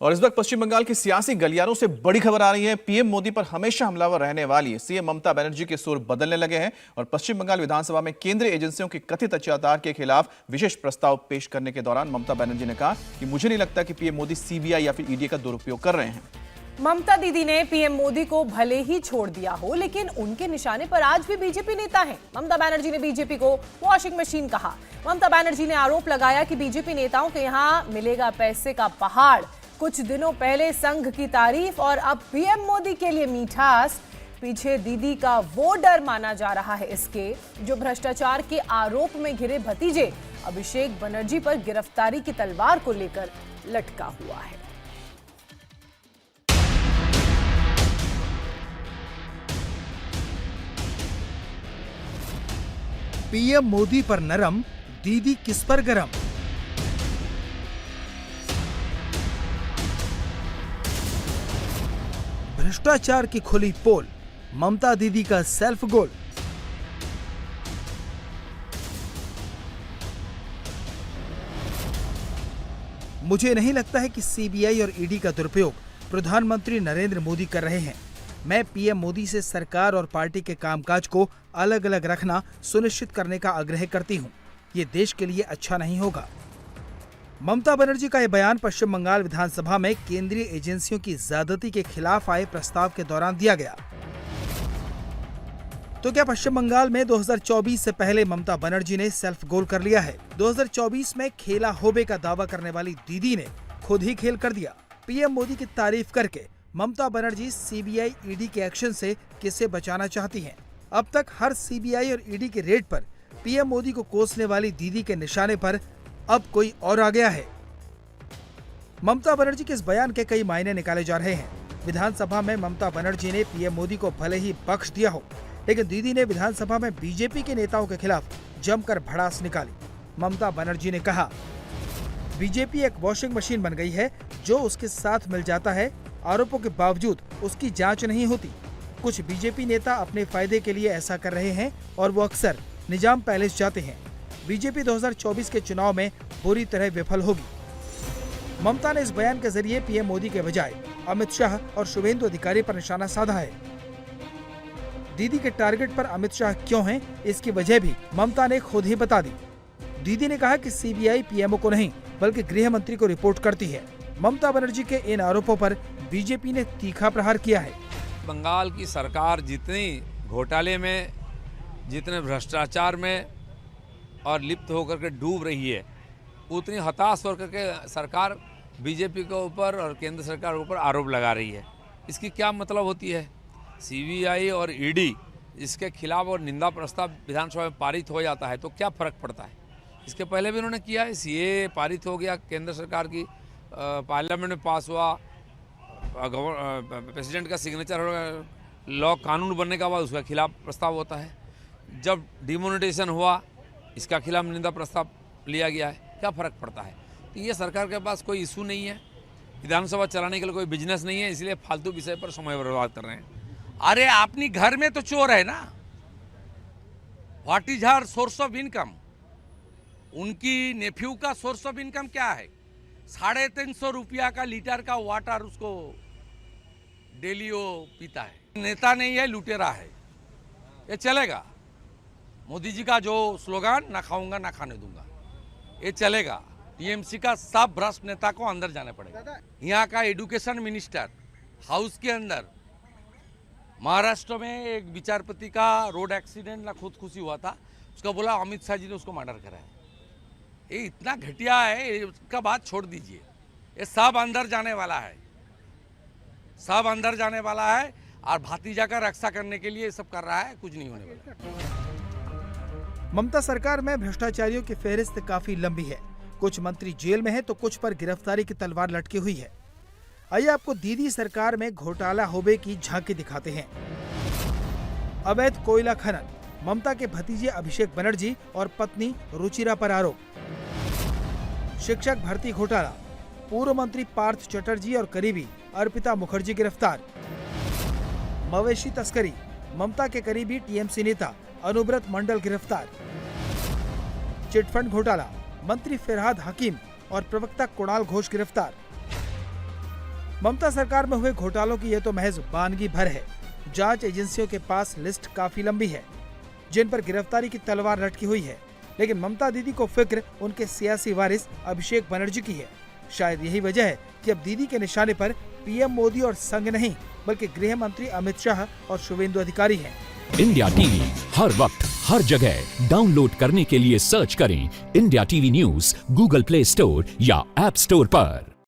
और इस वक्त पश्चिम बंगाल की सियासी गलियारों से बड़ी खबर आ रही है। पीएम मोदी पर हमेशा हमलावर रहने वाली सीएम ममता बनर्जी के सुर बदलने लगे हैं और पश्चिम बंगाल विधानसभा में केंद्रीय एजेंसियों के कथित अत्याचार के खिलाफ विशेष प्रस्ताव पेश करने के दौरान ममता बनर्जी ने कहा कि मुझे नहीं लगता कि पीएम मोदी सीबीआई या फिर ईडी का दुरुपयोग कर रहे हैं। ममता दीदी ने पीएम मोदी को भले ही छोड़ दिया हो, लेकिन उनके निशाने पर आज भी बीजेपी नेता हैं। ममता बनर्जी ने बीजेपी को वॉशिंग मशीन कहा। ममता बनर्जी ने आरोप लगाया कि बीजेपी नेताओं के यहां मिलेगा पैसे का पहाड़। कुछ दिनों पहले संघ की तारीफ और अब पीएम मोदी के लिए मिठास। पीछे दीदी का वो डर माना जा रहा है इसके, जो भ्रष्टाचार के आरोप में घिरे भतीजे अभिषेक बनर्जी पर गिरफ्तारी की तलवार को लेकर लटका हुआ है। पीएम मोदी पर नरम, दीदी किस पर गरम। भ्रष्टाचार की खुली पोल, ममता दीदी का सेल्फ गोल। मुझे नहीं लगता है कि सीबीआई और ईडी का दुरुपयोग प्रधानमंत्री नरेंद्र मोदी कर रहे हैं। मैं पीएम मोदी से सरकार और पार्टी के कामकाज को अलग अलग रखना सुनिश्चित करने का आग्रह करती हूं। ये देश के लिए अच्छा नहीं होगा। ममता बनर्जी का यह बयान पश्चिम बंगाल विधानसभा में केंद्रीय एजेंसियों की ज्यादती के खिलाफ आए प्रस्ताव के दौरान दिया गया। तो क्या पश्चिम बंगाल में 2024 से पहले ममता बनर्जी ने सेल्फ गोल कर लिया है? 2024 में खेला होबे का दावा करने वाली दीदी ने खुद ही खेल कर दिया। पीएम मोदी की तारीफ करके ममता बनर्जी सीबीआई ईडी के एक्शन से किसे बचाना चाहती हैं? अब तक हर सीबीआई और ईडी के रेड पर पीएम मोदी को कोसने वाली दीदी के निशाने पर अब कोई और आ गया है। ममता बनर्जी के इस बयान के कई मायने निकाले जा रहे हैं। विधानसभा में ममता बनर्जी ने पीएम मोदी को भले ही बख्श दिया हो, लेकिन दीदी ने विधानसभा में बीजेपी के नेताओं के खिलाफ जमकर भड़ास निकाली। ममता बनर्जी ने कहा, बीजेपी एक वॉशिंग मशीन बन गई है, जो उसके साथ मिल जाता है। आरोपों के बावजूद उसकी जांच नहीं होती। कुछ बीजेपी नेता अपने फायदे के लिए ऐसा कर रहे हैं और वो अक्सर निजाम पैलेस जाते हैं। बीजेपी 2024 के चुनाव में बुरी तरह विफल होगी। ममता ने इस बयान के जरिए पीएम मोदी के बजाय अमित शाह और शुभेंदु अधिकारी पर निशाना साधा है। दीदी के टारगेट पर अमित शाह क्यों हैं, इसकी वजह भी ममता ने खुद ही बता दी। दीदी ने कहा कि सीबीआई पीएमओ को नहीं बल्कि गृह मंत्री को रिपोर्ट करती है। ममता बनर्जी के इन आरोपों पर बीजेपी ने तीखा प्रहार किया है। बंगाल की सरकार जितनी घोटाले में, जितने भ्रष्टाचार में और लिप्त होकर के डूब रही है, उतनी हताश होकर के सरकार बीजेपी के ऊपर और केंद्र सरकार के ऊपर आरोप लगा रही है। इसकी क्या मतलब होती है? सीबीआई और ईडी इसके खिलाफ और निंदा प्रस्ताव विधानसभा में पारित हो जाता है तो क्या फर्क पड़ता है? इसके पहले भी उन्होंने किया है। सीए पारित हो गया, केंद्र सरकार की पार्लियामेंट में पास हुआ, प्रेसिडेंट का सिग्नेचर हो, लॉ कानून बनने के बाद उसका खिलाफ प्रस्ताव होता है। जब डिमोनेटाइजेशन हुआ, इसका खिलाफ निंदा प्रस्ताव लिया गया है। क्या फ़र्क पड़ता है? तो ये सरकार के पास कोई इशू नहीं है, विधानसभा चलाने के लिए कोई बिजनेस नहीं है, इसलिए फालतू विषय पर समय बर्बाद कर रहे हैं। अरे अपनी घर में तो चोर है ना। What is her source of income? उनकी नेफ्यू का सोर्स ऑफ इनकम क्या है? 350 रुपया का लीटर का वाटर उसको डेली वो पीता है। नेता नहीं है, लुटेरा है। ये चलेगा? मोदी जी का जो स्लोगन, ना खाऊंगा ना खाने दूंगा, ये चलेगा? टीएमसी का सब भ्रष्ट नेता को अंदर जाने पड़ेगा। यहाँ का एजुकेशन मिनिस्टर हाउस के अंदर, महाराष्ट्र में एक विचारपति का रोड एक्सीडेंट ना खुदकुशी हुआ था, उसका बोला अमित शाह जी ने उसको मर्डर करा है। ये इतना घटिया है, इसका बात छोड़ दीजिए। ये सब अंदर जाने वाला है, सब अंदर जाने वाला है और भतीजा का रक्षा करने के लिए ये सब कर रहा है। कुछ नहीं होने वाला। ममता सरकार में भ्रष्टाचारियों की फेहरिस्त काफी लंबी है। कुछ मंत्री जेल में हैं तो कुछ पर गिरफ्तारी की तलवार लटकी हुई है। आइए आपको दीदी सरकार में घोटाला होबे की झांकी दिखाते हैं। अवैध कोयला खनन, ममता के भतीजे अभिषेक बनर्जी और पत्नी रुचिरा पर आरोप। शिक्षक भर्ती घोटाला, पूर्व मंत्री पार्थ चटर्जी और करीबी अर्पिता मुखर्जी गिरफ्तार। मवेशी तस्करी, ममता के करीबी टीएमसी नेता अनुव्रत मंडल गिरफ्तार। चिटफंड घोटाला, मंत्री फिरहाद हकीम और प्रवक्ता कुणाल घोष गिरफ्तार। ममता सरकार में हुए घोटालों की यह तो महज वानगी भर है। जांच एजेंसियों के पास लिस्ट काफी लंबी है जिन पर गिरफ्तारी की तलवार लटकी हुई है, लेकिन ममता दीदी को फिक्र उनके सियासी वारिस अभिषेक बनर्जी की है। शायद यही वजह है कि अब दीदी के निशाने पर पीएम मोदी और संघ नहीं बल्कि गृह मंत्री अमित शाह और शुभेंदु अधिकारी हैं। इंडिया टीवी हर वक्त हर जगह डाउनलोड करने के लिए सर्च करें India TV news Google play store या ऐप स्टोर पर।